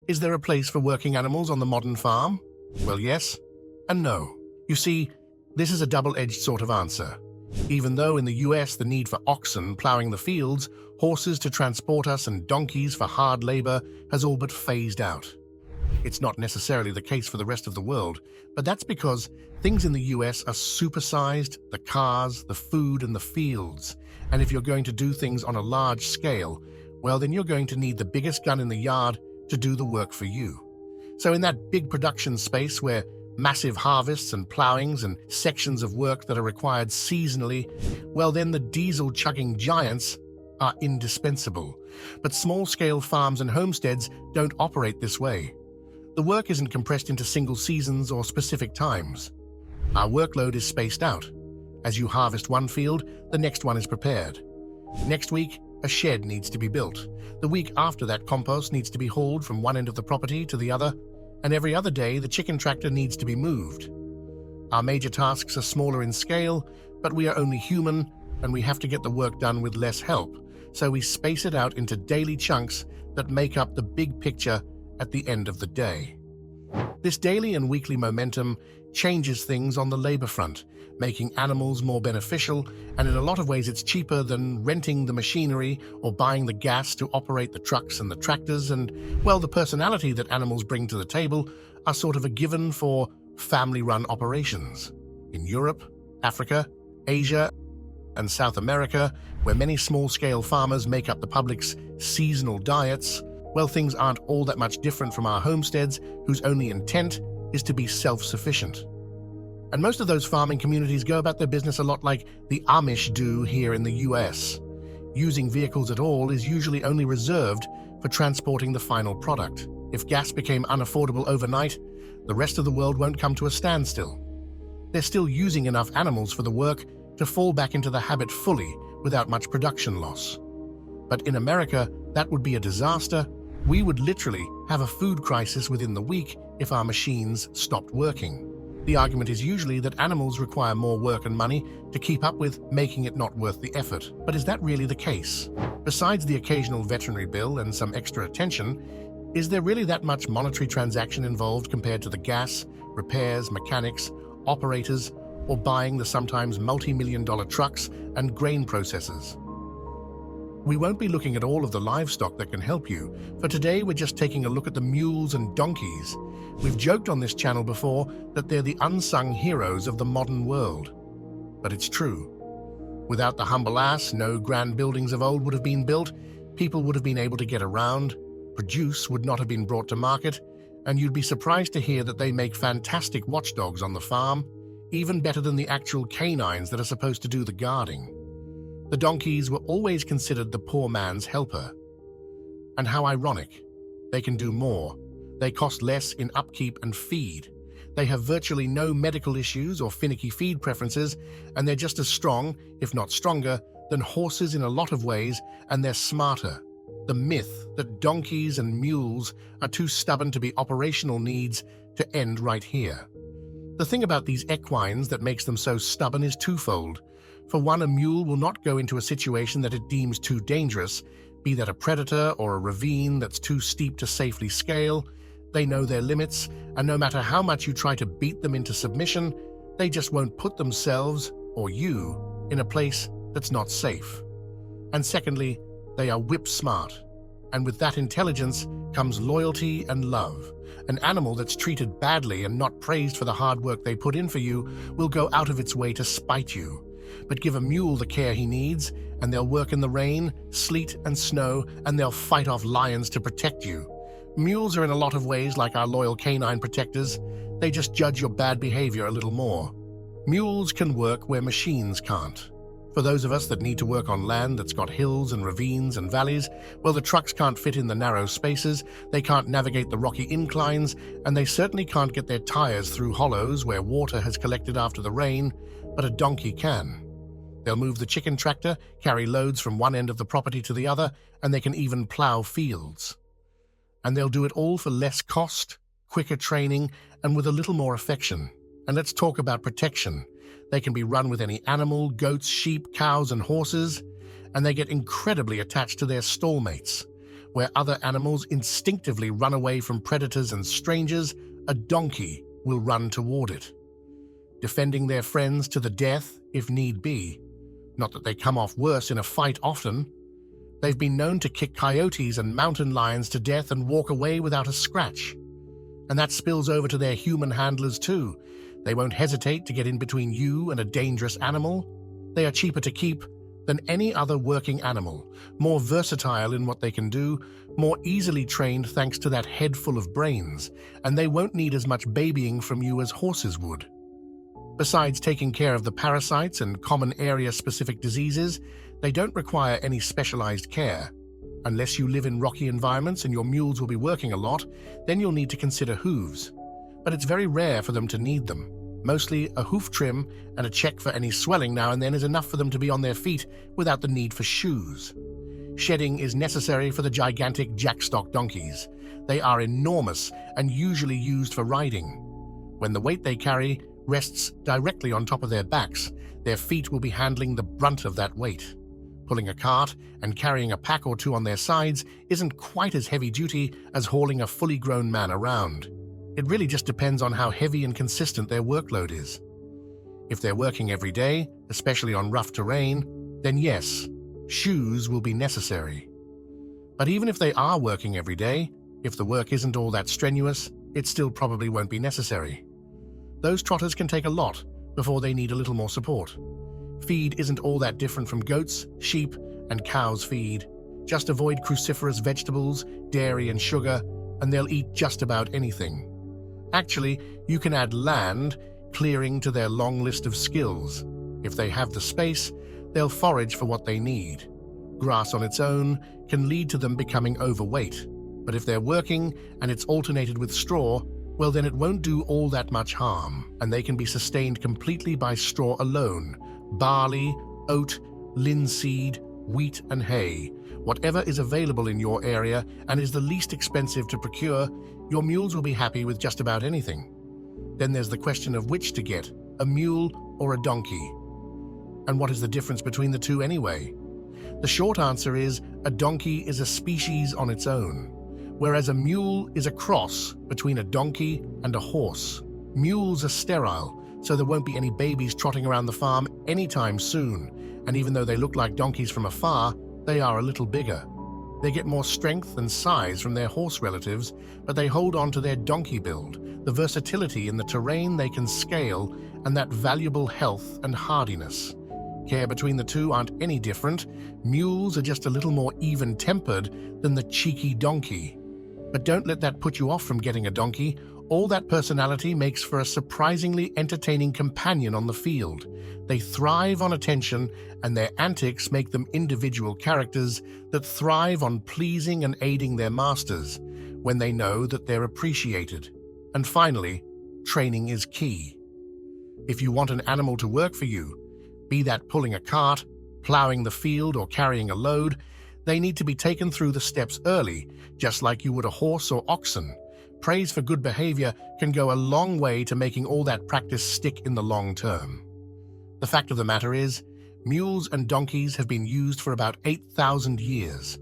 Is there a place for working animals on the modern farm? Well, yes and no. You see, this is a double-edged sort of answer. Even though in the US the need for oxen plowing the fields, horses to transport us and donkeys for hard labor has all but phased out. It's not necessarily the case for the rest of the world, but that's because things in the US are supersized, the cars, the food, and the fields. And if you're going to do things on a large scale, well, then you're going to need the biggest gun in the yard to do the work for you. So in that big production space where massive harvests and plowings and sections of work that are required seasonally, well, then the diesel-chugging giants are indispensable. But small-scale farms and homesteads don't operate this way. The work isn't compressed into single seasons or specific times. Our workload is spaced out. As you harvest one field, the next one is prepared. Next week, a shed needs to be built. The week after that, compost needs to be hauled from one end of the property to the other, and every other day, the chicken tractor needs to be moved. Our major tasks are smaller in scale, but we are only human, and we have to get the work done with less help, so we space it out into daily chunks that make up the big picture at the end of the day. This daily and weekly momentum changes things on the labor front, making animals more beneficial, and in a lot of ways it's cheaper than renting the machinery or buying the gas to operate the trucks and the tractors, and, well, the personality that animals bring to the table are sort of a given for family-run operations. In Europe, Africa, Asia, and South America, where many small-scale farmers make up the public's seasonal diets, well, things aren't all that much different from our homesteads, whose only intent is to be self-sufficient. And most of those farming communities go about their business a lot like the Amish do here in the US. Using vehicles at all is usually only reserved for transporting the final product. If gas became unaffordable overnight, the rest of the world won't come to a standstill. They're still using enough animals for the work to fall back into the habit fully without much production loss. But in America, that would be a disaster. We would literally have a food crisis within the week if our machines stopped working. The argument is usually that animals require more work and money to keep up with, making it not worth the effort. But is that really the case? Besides the occasional veterinary bill and some extra attention, is there really that much monetary transaction involved compared to the gas, repairs, mechanics, operators, or buying the sometimes multi-million-dollar trucks and grain processors? We won't be looking at all of the livestock that can help you. For today, we're just taking a look at the mules and donkeys. We've joked on this channel before that they're the unsung heroes of the modern world. But it's true. Without the humble ass, no grand buildings of old would have been built, people would have been able to get around, produce would not have been brought to market, and you'd be surprised to hear that they make fantastic watchdogs on the farm, even better than the actual canines that are supposed to do the guarding. The donkeys were always considered the poor man's helper. And how ironic. They can do more. They cost less in upkeep and feed. They have virtually no medical issues or finicky feed preferences, and they're just as strong, if not stronger, than horses in a lot of ways, and they're smarter. The myth that donkeys and mules are too stubborn to be operational needs to end right here. The thing about these equines that makes them so stubborn is twofold. For one, a mule will not go into a situation that it deems too dangerous, be that a predator or a ravine that's too steep to safely scale. They know their limits, and no matter how much you try to beat them into submission, they just won't put themselves, or you, in a place that's not safe. And secondly, they are whip smart. And with that intelligence comes loyalty and love. An animal that's treated badly and not praised for the hard work they put in for you will go out of its way to spite you. But give a mule the care he needs, and they'll work in the rain, sleet, and snow, and they'll fight off lions to protect you. Mules are in a lot of ways like our loyal canine protectors. They just judge your bad behavior a little more. Mules can work where machines can't. For those of us that need to work on land that's got hills and ravines and valleys, well, the trucks can't fit in the narrow spaces, they can't navigate the rocky inclines, and they certainly can't get their tires through hollows where water has collected after the rain, but a donkey can. They'll move the chicken tractor, carry loads from one end of the property to the other, and they can even plow fields. And they'll do it all for less cost, quicker training, and with a little more affection. And let's talk about protection. They can be run with any animal, goats, sheep, cows, and horses, and they get incredibly attached to their stallmates. Where other animals instinctively run away from predators and strangers, a donkey will run toward it, defending their friends to the death if need be. Not that they come off worse in a fight often. They've been known to kick coyotes and mountain lions to death and walk away without a scratch. And that spills over to their human handlers too. They won't hesitate to get in between you and a dangerous animal. They are cheaper to keep than any other working animal, more versatile in what they can do, more easily trained thanks to that head full of brains, and they won't need as much babying from you as horses would. Besides taking care of the parasites and common area-specific diseases, they don't require any specialized care. Unless you live in rocky environments and your mules will be working a lot, then you'll need to consider hooves. But it's very rare for them to need them. Mostly a hoof trim and a check for any swelling now and then is enough for them to be on their feet without the need for shoes. Shedding is necessary for the gigantic jackstock donkeys. They are enormous and usually used for riding. When the weight they carry rests directly on top of their backs, their feet will be handling the brunt of that weight. Pulling a cart and carrying a pack or two on their sides isn't quite as heavy duty as hauling a fully grown man around. It really just depends on how heavy and consistent their workload is. If they're working every day, especially on rough terrain, then yes, shoes will be necessary. But even if they are working every day, if the work isn't all that strenuous, it still probably won't be necessary. Those trotters can take a lot before they need a little more support. Feed isn't all that different from goats, sheep, and cows' feed. Just avoid cruciferous vegetables, dairy, and sugar, and they'll eat just about anything. Actually, you can add land clearing to their long list of skills. If they have the space, they'll forage for what they need. Grass on its own can lead to them becoming overweight, but if they're working and it's alternated with straw, well then it won't do all that much harm, and they can be sustained completely by straw alone. Barley, oat, linseed, wheat and hay. Whatever is available in your area and is the least expensive to procure, your mules will be happy with just about anything. Then there's the question of which to get, a mule or a donkey. And what is the difference between the two anyway? The short answer is a donkey is a species on its own, whereas a mule is a cross between a donkey and a horse. Mules are sterile, so there won't be any babies trotting around the farm anytime soon, and even though they look like donkeys from afar, they are a little bigger. They get more strength and size from their horse relatives, but they hold on to their donkey build, the versatility in the terrain they can scale, and that valuable health and hardiness. Care between the two aren't any different. Mules are just a little more even-tempered than the cheeky donkey. But don't let that put you off from getting a donkey. All that personality makes for a surprisingly entertaining companion on the field. They thrive on attention, and their antics make them individual characters that thrive on pleasing and aiding their masters when they know that they're appreciated. And finally, training is key. If you want an animal to work for you, be that pulling a cart, plowing the field, or carrying a load, they need to be taken through the steps early, just like you would a horse or oxen. Praise for good behavior can go a long way to making all that practice stick in the long term. The fact of the matter is, mules and donkeys have been used for about 8,000 years,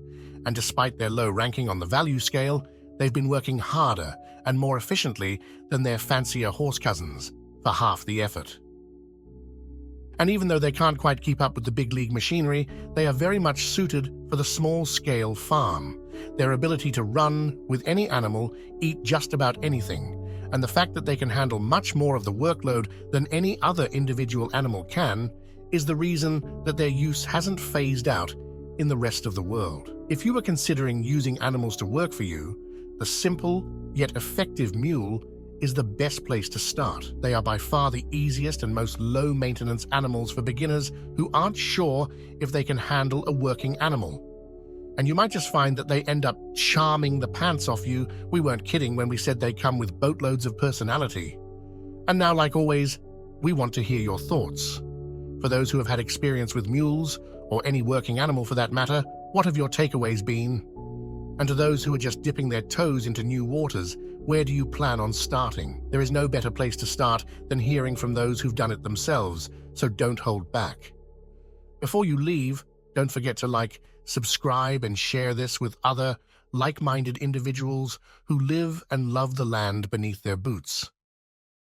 and despite their low ranking on the value scale, they've been working harder and more efficiently than their fancier horse cousins for half the effort. And even though they can't quite keep up with the big league machinery, they are very much suited for the small-scale farm. Their ability to run with any animal, eat just about anything, and the fact that they can handle much more of the workload than any other individual animal can, is the reason that their use hasn't phased out in the rest of the world. If you are considering using animals to work for you, the simple yet effective mule is the best place to start. They are by far the easiest and most low-maintenance animals for beginners who aren't sure if they can handle a working animal. And you might just find that they end up charming the pants off you. We weren't kidding when we said they come with boatloads of personality. And now, like always, we want to hear your thoughts. For those who have had experience with mules, or any working animal for that matter, what have your takeaways been? And to those who are just dipping their toes into new waters, where do you plan on starting? There is no better place to start than hearing from those who've done it themselves, so don't hold back. Before you leave, don't forget to like, subscribe, and share this with other like-minded individuals who live and love the land beneath their boots.